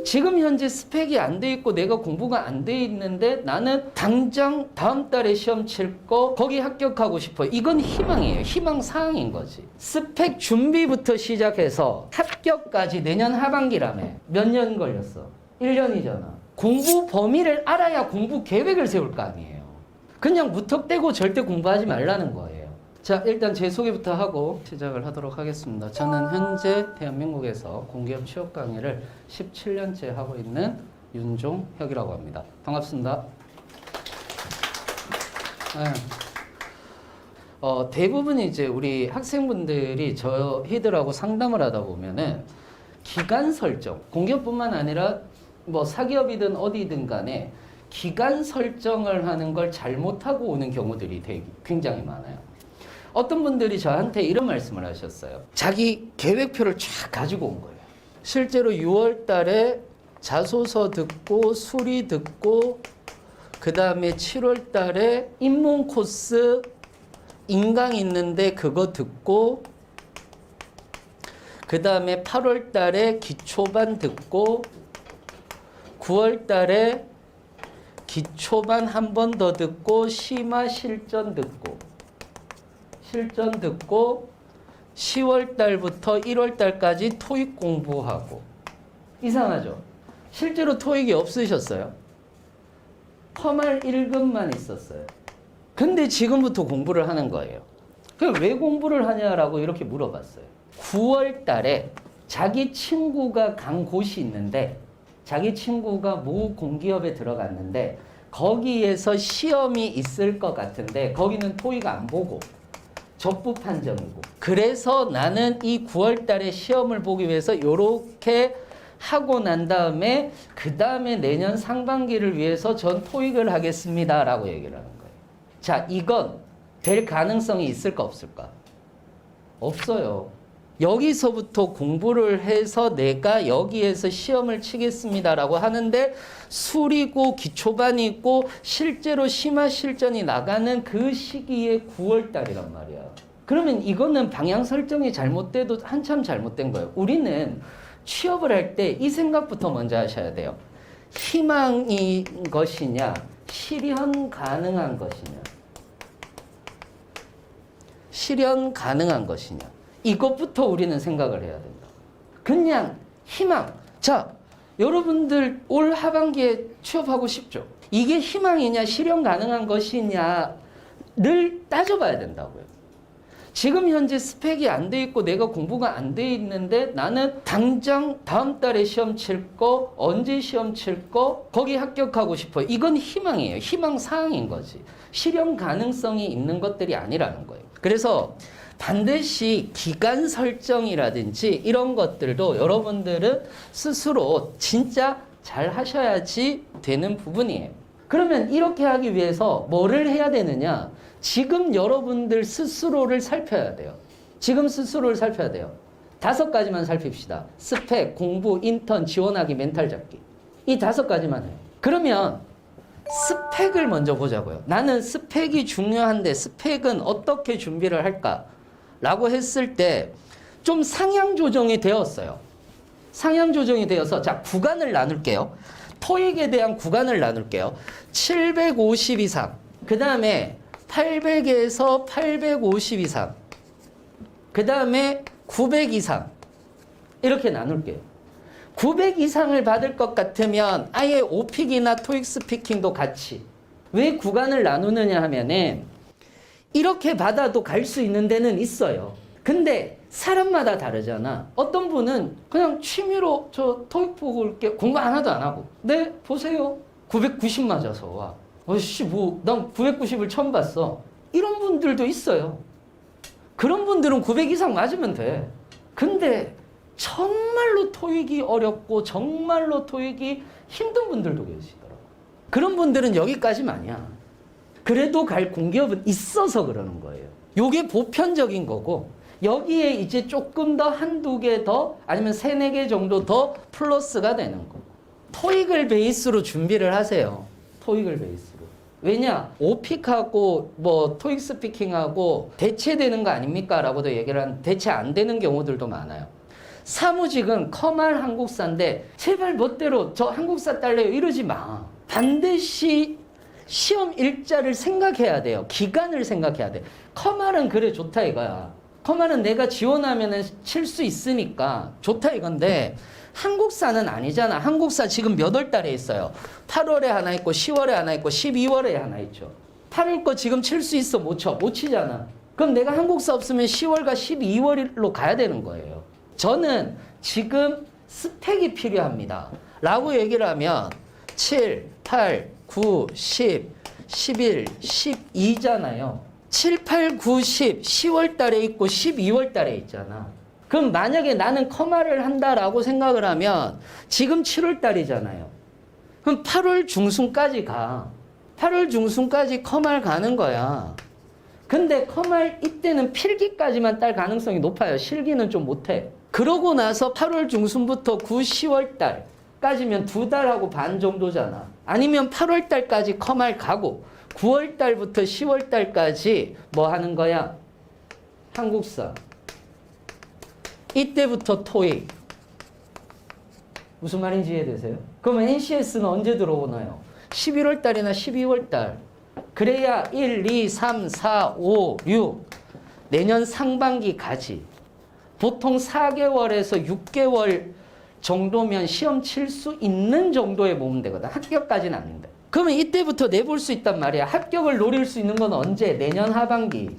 지금 현재 스펙이 안 돼 있고 내가 공부가 안 돼 있는데 나는 당장 다음 달에 시험 칠 거 거기 합격하고 싶어. 이건 희망이에요. 희망사항인 거지. 스펙 준비부터 시작해서 합격까지 내년 하반기라며. 몇 년 걸렸어? 1년이잖아. 공부 범위를 알아야 공부 계획을 세울 거 아니에요. 그냥 무턱대고 절대 공부하지 말라는 거예요. 자, 일단 제 소개부터 하고 시작을 하도록 하겠습니다. 저는 현재 대한민국에서 공기업 취업 강의를 17년째 하고 있는 윤종혁이라고 합니다. 반갑습니다. 네. 대부분 이제 우리 학생분들이 저희들하고 상담을 하다 보면은 기간 설정, 공기업뿐만 아니라 뭐 사기업이든 어디든 간에 기간 설정을 하는 걸 잘못하고 오는 경우들이 굉장히 많아요. 어떤 분들이 저한테 이런 말씀을 하셨어요. 자기 계획표를 쫙 가지고 온 거예요. 실제로 6월 달에 자소서 듣고 수리 듣고 그 다음에 7월 달에 입문 코스 인강 있는데 그거 듣고 그 다음에 8월 달에 기초반 듣고 9월 달에 기초반 한 번 더 듣고 심화 실전 듣고 10월 달부터 1월 달까지 토익 공부하고. 이상하죠? 실제로 토익이 없으셨어요. 펌할 1급만 있었어요. 근데 지금부터 공부를 하는 거예요. 그럼 왜 공부를 하냐라고 이렇게 물어봤어요. 9월 달에 자기 친구가 간 곳이 있는데 자기 친구가 모 공기업에 들어갔는데 거기에서 시험이 있을 것 같은데 거기는 토익 안 보고 적부 판정이고. 그래서 나는 이 9월 달에 시험을 보기 위해서 이렇게 하고 난 다음에 그 다음에 내년 상반기를 위해서 전 토익을 하겠습니다 라고 얘기를 하는 거예요. 자, 이건 될 가능성이 있을까 없을까? 없어요. 여기서부터 공부를 해서 내가 여기에서 시험을 치겠습니다 라고 하는데 수리고 기초반이 있고 실제로 심화 실전이 나가는 그 시기에 9월 달이란 말이야. 그러면 이거는 방향 설정이 잘못돼도 한참 잘못된 거예요. 우리는 취업을 할 때 이 생각부터 먼저 하셔야 돼요. 희망인 것이냐, 실현 가능한 것이냐. 실현 가능한 것이냐. 이것부터 우리는 생각을 해야 된다. 그냥 희망. 자, 여러분들 올 하반기에 취업하고 싶죠? 이게 희망이냐 실현 가능한 것이냐를 따져봐야 된다고요. 지금 현재 스펙이 안 돼 있고 내가 공부가 안 돼 있는데 나는 당장 다음 달에 시험 칠 거, 언제 시험 칠 거, 거기 합격하고 싶어. 이건 희망이에요. 희망사항인 거지. 실현 가능성이 있는 것들이 아니라는 거예요. 그래서 반드시 기간 설정이라든지 이런 것들도 여러분들은 스스로 진짜 잘 하셔야지 되는 부분이에요. 그러면 이렇게 하기 위해서 뭐를 해야 되느냐? 지금 여러분들 스스로를 살펴야 돼요. 지금 스스로를 살펴야 돼요. 5가지만 살핍시다. 스펙, 공부, 인턴, 지원하기, 멘탈 잡기. 이 5가지만 해요. 그러면 스펙을 먼저 보자고요. 나는 스펙이 중요한데 스펙은 어떻게 준비를 할까? 라고 했을 때 좀 상향 조정이 되었어요. 상향 조정이 되어서 자, 구간을 나눌게요. 토익에 대한 구간을 나눌게요. 750 이상, 그 다음에 800에서 850 이상, 그 다음에 900 이상 이렇게 나눌게요. 900 이상을 받을 것 같으면 아예 오픽이나 토익 스피킹도 같이. 왜 구간을 나누느냐 하면은 이렇게 받아도 갈 수 있는 데는 있어요. 근데 사람마다 다르잖아. 어떤 분은 그냥 취미로 저 토익 보고 올게 공부 하나도 안 하고. 네, 보세요. 990 맞아서 와. 어씨, 난 990을 처음 봤어. 이런 분들도 있어요. 그런 분들은 900 이상 맞으면 돼. 근데 정말로 토익이 어렵고 정말로 토익이 힘든 분들도 계시더라고. 그런 분들은 여기까지만이야. 그래도 갈 공기업은 있어서 그러는 거예요. 요게 보편적인 거고 여기에 이제 조금 더 한두 개 더 아니면 3, 4개 정도 더 플러스가 되는 거. 토익을 베이스로 준비를 하세요. 토익을 베이스로. 왜냐? 오픽하고 뭐 토익 스피킹하고 대체되는 거 아닙니까? 라고도 얘기를 한 대체 안 되는 경우들도 많아요. 사무직은 커말 한국사인데 제발 멋대로 저 한국사 딸래요 이러지 마. 반드시 시험 일자를 생각해야 돼요. 기간을 생각해야 돼. 커말은 그래 좋다 이거야. 커말은 내가 지원하면 칠 수 있으니까 좋다 이건데 한국사는 아니잖아. 한국사 지금 몇 월 달에 있어요? 8월에 하나 있고 10월에 하나 있고 12월에 하나 있죠. 8월 거 지금 칠 수 있어? 못 쳐. 못 치잖아. 그럼 내가 한국사 없으면 10월과 12월로 가야 되는 거예요. 저는 지금 스펙이 필요합니다. 라고 얘기를 하면 7, 8, 9, 10, 11, 12잖아요. 7, 8, 9, 10, 10월 달에 있고 12월 달에 있잖아. 그럼 만약에 나는 커말을 한다라고 생각을 하면 지금 7월 달이잖아요. 그럼 8월 중순까지 가. 8월 중순까지 커말 가는 거야. 근데 커말 이때는 필기까지만 딸 가능성이 높아요. 실기는 좀 못해. 그러고 나서 8월 중순부터 9, 10월 달까지면 2달하고 반 정도잖아. 아니면 8월 달까지 커말 가고 9월 달부터 10월 달까지 뭐 하는 거야? 한국사. 이때부터 토익. 무슨 말인지 이해되세요? 그러면 NCS는 언제 들어오나요? 11월 달이나 12월 달. 그래야 1, 2, 3, 4, 5, 6 내년 상반기까지 보통 4개월에서 6개월 정도면 시험 칠 수 있는 정도의 모으면 되거든. 합격까지는 아닌데. 그러면 이때부터 내볼 수 있단 말이야. 합격을 노릴 수 있는 건 언제? 내년 하반기.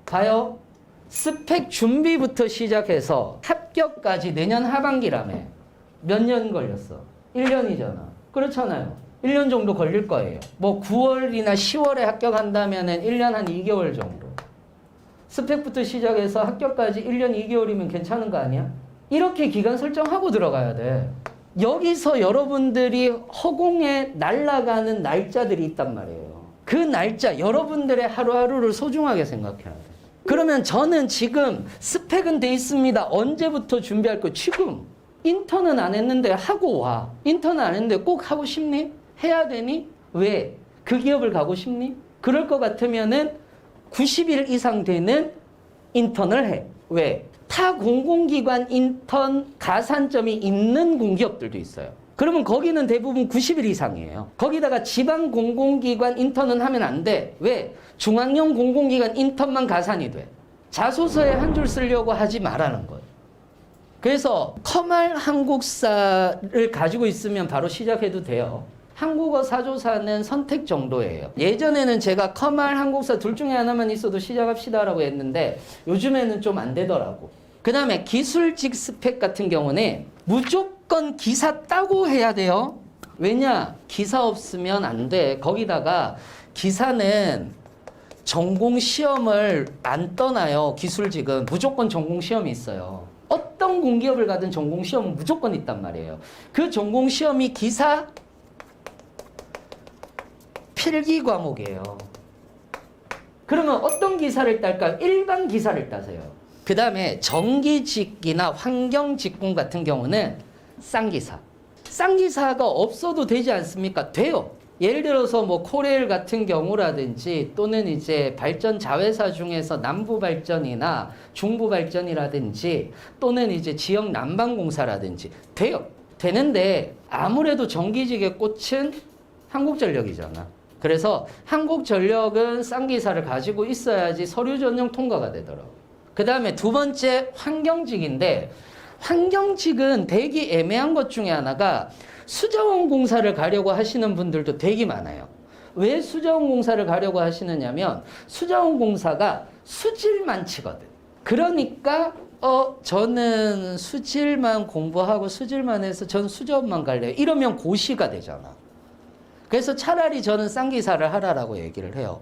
봐요. 스펙 준비부터 시작해서 합격까지 내년 하반기라며. 몇 년 걸렸어? 1년이잖아. 그렇잖아요. 1년 정도 걸릴 거예요. 뭐 9월이나 10월에 합격한다면은 1년 한 2개월 정도. 스펙부터 시작해서 합격까지 1년 2개월이면 괜찮은 거 아니야? 이렇게 기간 설정하고 들어가야 돼. 여기서 여러분들이 허공에 날아가는 날짜들이 있단 말이에요. 그 날짜, 여러분들의 하루하루를 소중하게 생각해야 돼. 그러면 저는 지금 스펙은 돼 있습니다. 언제부터 준비할 거? 지금. 인턴은 안 했는데 하고 와. 인턴은 안 했는데 꼭 하고 싶니? 해야 되니? 왜? 그 기업을 가고 싶니? 그럴 것 같으면은 90일 이상 되는 인턴을 해. 왜? 타 공공기관 인턴 가산점이 있는 공기업들도 있어요. 그러면 거기는 대부분 90일 이상이에요. 거기다가 지방 공공기관 인턴은 하면 안 돼. 왜? 중앙형 공공기관 인턴만 가산이 돼. 자소서에 한 줄 쓰려고 하지 말라는 거예요. 그래서 커말 한국사를 가지고 있으면 바로 시작해도 돼요. 한국어 사조사는 선택 정도예요. 예전에는 제가 커말 한국사 둘 중에 하나만 있어도 시작합시다라고 했는데 요즘에는 좀 안 되더라고. 그 다음에 기술직 스펙 같은 경우는 무조건 기사 따고 해야 돼요. 왜냐? 기사 없으면 안 돼. 거기다가 기사는 전공 시험을 안 떠나요. 기술직은 무조건 전공 시험이 있어요. 어떤 공기업을 가든 전공 시험은 무조건 있단 말이에요. 그 전공 시험이 기사 필기 과목이에요. 그러면 어떤 기사를 딸까요? 일반 기사를 따세요. 그 다음에 전기직이나 환경직군 같은 경우는 쌍기사. 쌍기사가 없어도 되지 않습니까? 돼요. 예를 들어서 뭐 코레일 같은 경우라든지 또는 이제 발전 자회사 중에서 남부 발전이나 중부 발전이라든지 또는 이제 지역 난방공사라든지 돼요. 되는데 아무래도 전기직의 꽃은 한국전력이잖아. 그래서 한국전력은 쌍기사를 가지고 있어야지 서류 전형 통과가 되더라고. 그 다음에 두 번째 환경직인데 환경직은 되게 애매한 것 중에 하나가 수자원 공사를 가려고 하시는 분들도 되게 많아요. 왜 수자원 공사를 가려고 하시느냐면 수자원 공사가 수질만 치거든. 그러니까 저는 수질만 공부하고 수질만 해서 전 수자원만 갈래요. 이러면 고시가 되잖아. 그래서 차라리 저는 쌍기사를 하라라고 얘기를 해요.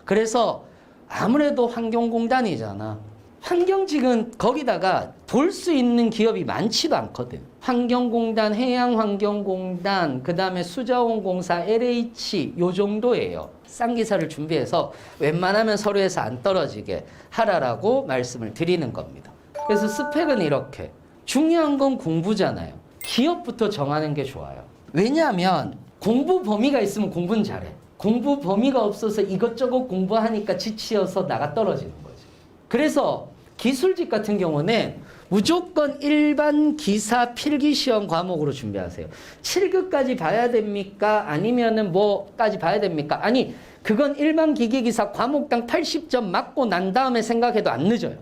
그래서 아무래도 환경공단이잖아. 환경직은 거기다가 볼 수 있는 기업이 많지도 않거든. 환경공단, 해양환경공단, 그 다음에 수자원공사, LH 요 정도예요. 쌍기사를 준비해서 웬만하면 서류에서 안 떨어지게 하라라고 말씀을 드리는 겁니다. 그래서 스펙은 이렇게. 중요한 건 공부잖아요. 기업부터 정하는 게 좋아요. 왜냐하면 공부 범위가 있으면 공부는 잘해. 공부 범위가 없어서 이것저것 공부하니까 지치어서 나가 떨어지는 거지. 그래서 기술직 같은 경우는 무조건 일반 기사 필기시험 과목으로 준비하세요. 7급까지 봐야 됩니까? 아니면은 뭐까지 봐야 됩니까? 아니, 그건 일반 기계기사 과목당 80점 맞고 난 다음에 생각해도 안 늦어요.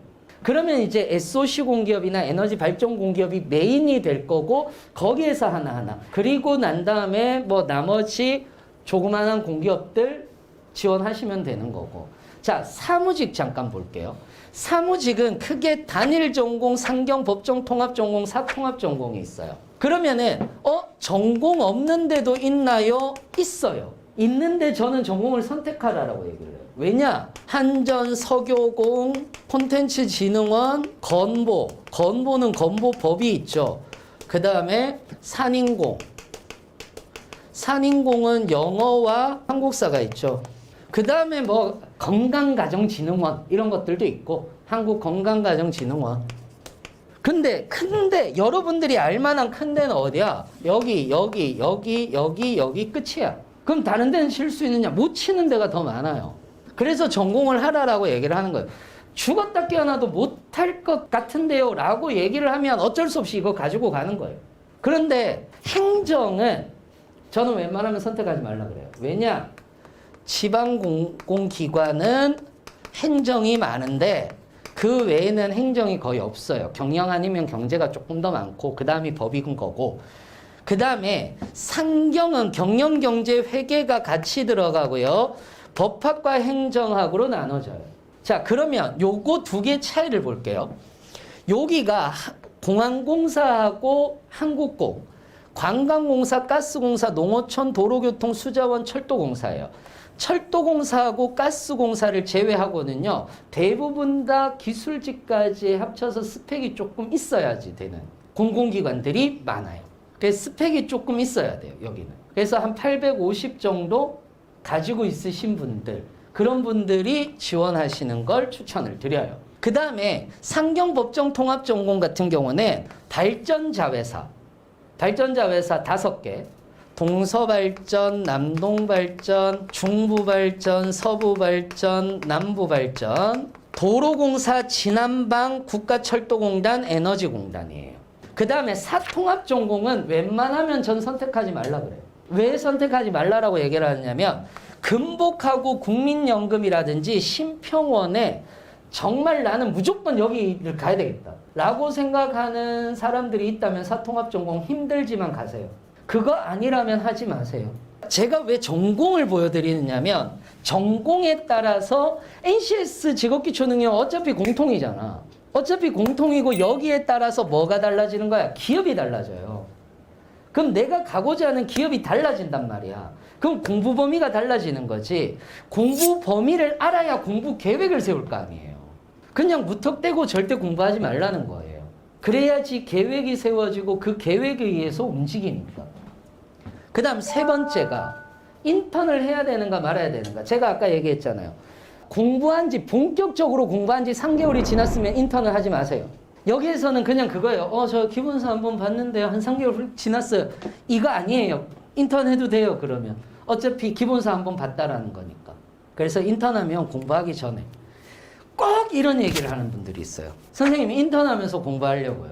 그러면 이제 SOC 공기업이나 에너지 발전 공기업이 메인이 될 거고, 거기에서 하나하나. 그리고 난 다음에 뭐 나머지 조그만한 공기업들 지원하시면 되는 거고. 자, 사무직 잠깐 볼게요. 사무직은 크게 단일 전공, 상경, 법정, 통합 전공, 사통합 전공이 있어요. 그러면은 전공 없는데도 있나요? 있어요. 있는데 저는 전공을 선택하라고 얘기를 해요. 왜냐? 한전, 서교공, 콘텐츠진흥원, 건보. 건보는 건보법이 있죠. 그 다음에 산인공. 산인공은 영어와 한국사가 있죠. 그 다음에 뭐 건강가정진흥원 이런 것들도 있고, 한국건강가정진흥원. 근데 여러분들이 알만한 큰 데는 어디야? 여기 끝이야. 그럼 다른 데는 칠 수 있느냐? 못 치는 데가 더 많아요. 그래서 전공을 하라라고 얘기를 하는 거예요. 죽었다 깨어나도 못할 것 같은데요 라고 얘기를 하면 어쩔 수 없이 이거 가지고 가는 거예요. 그런데 행정은 저는 웬만하면 선택하지 말라 그래요. 왜냐? 지방공공기관은 행정이 많은데 그 외에는 행정이 거의 없어요. 경영 아니면 경제가 조금 더 많고, 그 다음이 법인 거고, 그 다음에 상경은 경영, 경제, 회계가 같이 들어가고요. 법학과 행정학으로 나눠져요. 자, 그러면 요거 두 개 차이를 볼게요. 여기가 공항공사하고 한국공, 관광공사, 가스공사, 농어촌, 도로교통, 수자원, 철도공사예요. 철도공사하고 가스공사를 제외하고는요, 대부분 다 기술직까지 합쳐서 스펙이 조금 있어야지 되는 공공기관들이 많아요. 그래서 스펙이 조금 있어야 돼요, 여기는. 그래서 한 850 정도 가지고 있으신 분들, 그런 분들이 지원하시는 걸 추천을 드려요. 그 다음에 상경법정통합전공 같은 경우는 발전자회사 5개, 동서발전, 남동발전, 중부발전, 서부발전, 남부발전, 도로공사, 진안방, 국가철도공단, 에너지공단이에요. 그 다음에 사통합 전공은 웬만하면 전 선택하지 말라 그래요. 왜 선택하지 말라라고 얘기를 하냐면, 금복하고 국민연금이라든지 심평원에 정말 나는 무조건 여기를 가야 되겠다 라고 생각하는 사람들이 있다면 사통합 전공 힘들지만 가세요. 그거 아니라면 하지 마세요. 제가 왜 전공을 보여드리느냐면, 전공에 따라서 NCS 직업기초능력 어차피 공통이잖아. 어차피 공통이고, 여기에 따라서 뭐가 달라지는 거야? 기업이 달라져요. 그럼 내가 가고자 하는 기업이 달라진단 말이야. 그럼 공부 범위가 달라지는 거지. 공부 범위를 알아야 공부 계획을 세울 거 아니에요. 그냥 무턱대고 절대 공부하지 말라는 거예요. 그래야지 계획이 세워지고 그 계획에 의해서 움직이니까. 그 다음 세 번째가 인턴을 해야 되는가 말아야 되는가. 제가 아까 얘기했잖아요. 본격적으로 공부한 지 3개월이 지났으면 인턴을 하지 마세요. 여기에서는 그냥 그거예요. 저 기본서 한번 봤는데요. 한 3개월 지났어요. 이거 아니에요. 인턴 해도 돼요, 그러면. 어차피 기본서 한번 봤다라는 거니까. 그래서 인턴하면 공부하기 전에 꼭 이런 얘기를 하는 분들이 있어요. 선생님, 인턴하면서 공부하려고요.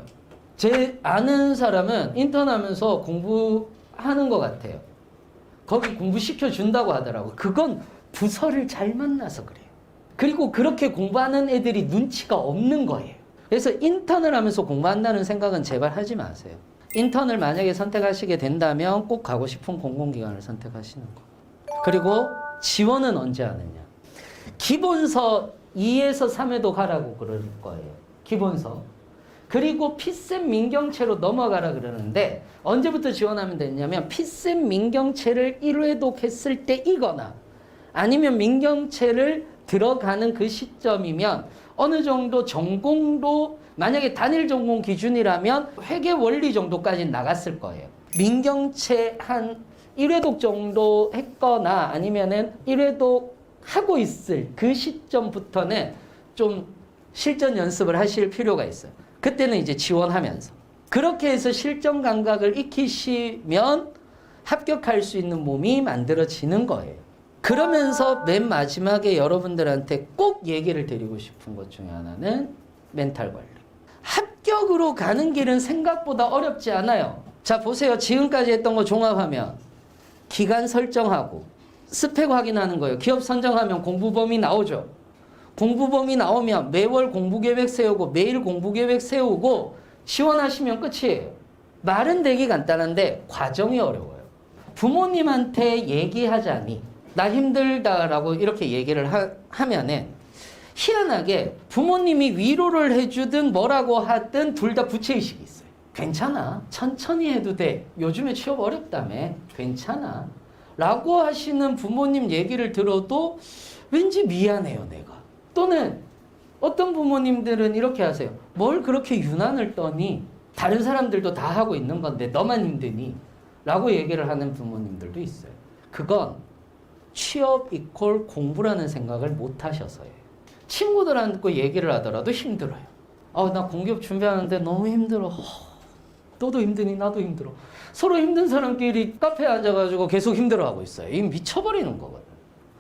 제 아는 사람은 인턴하면서 공부하는 것 같아요. 거기 공부시켜준다고 하더라고요. 그건 부서를 잘 만나서 그래요. 그리고 그렇게 공부하는 애들이 눈치가 없는 거예요. 그래서 인턴을 하면서 공부한다는 생각은 제발 하지 마세요. 인턴을 만약에 선택하시게 된다면 꼭 가고 싶은 공공기관을 선택하시는 거. 그리고 지원은 언제 하느냐. 기본서 2에서 3에도 가라고 그럴 거예요. 기본서. 그리고 피셈 민경채로 넘어가라 그러는데, 언제부터 지원하면 되냐면 피셈 민경채를 1회독 했을 때이거나, 아니면 민경채를 들어가는 그 시점이면 어느 정도 전공도, 만약에 단일 전공 기준이라면 회계 원리 정도까지 나갔을 거예요. 민경채 한 1회독 정도 했거나 아니면은 1회독 하고 있을 그 시점부터는 좀 실전 연습을 하실 필요가 있어요. 그때는 이제 지원하면서. 그렇게 해서 실전 감각을 익히시면 합격할 수 있는 몸이 만들어지는 거예요. 그러면서 맨 마지막에 여러분들한테 꼭 얘기를 드리고 싶은 것 중에 하나는 멘탈 관리. 합격으로 가는 길은 생각보다 어렵지 않아요. 자, 보세요. 지금까지 했던 거 종합하면 기간 설정하고 스펙 확인하는 거예요. 기업 선정하면 공부범위 나오죠. 공부범위 나오면 매월 공부계획 세우고 매일 공부계획 세우고 지원하시면 끝이에요. 말은 되게 간단한데 과정이 어려워요. 부모님한테 얘기하자니 나 힘들다라고 이렇게 얘기를 하면은 희한하게 부모님이 위로를 해주든 뭐라고 하든 둘 다 부채의식이 있어요. 괜찮아. 천천히 해도 돼. 요즘에 취업 어렵다며. 괜찮아. 라고 하시는 부모님 얘기를 들어도 왠지 미안해요, 내가. 또는 어떤 부모님들은 이렇게 하세요. 뭘 그렇게 유난을 떠니? 다른 사람들도 다 하고 있는 건데 너만 힘드니? 라고 얘기를 하는 부모님들도 있어요. 그건 취업 이퀄 공부라는 생각을 못 하셔서예요. 친구들한테 얘기를 하더라도 힘들어요. 나 공기업 준비하는데 너무 힘들어. 너도 힘드니? 나도 힘들어. 서로 힘든 사람끼리 카페에 앉아가지고 계속 힘들어하고 있어요. 이게 미쳐버리는 거거든요.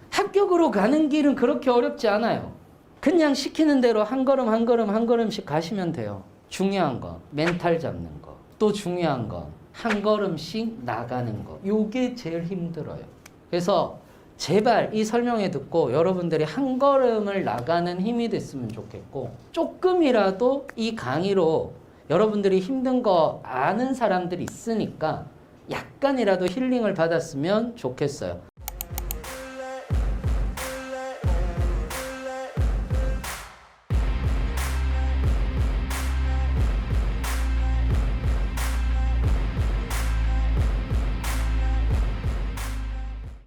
합격으로 가는 길은 그렇게 어렵지 않아요. 그냥 시키는 대로 한 걸음 한 걸음 한 걸음씩 가시면 돼요. 중요한 건 멘탈 잡는 거. 또 중요한 건 한 걸음씩 나가는 거. 요게 제일 힘들어요. 그래서 제발 이 설명회 듣고 여러분들이 한 걸음을 나가는 힘이 됐으면 좋겠고 조금이라도 이 강의로 여러분들이 힘든 거 아는 사람들이 있으니까 약간이라도 힐링을 받았으면 좋겠어요.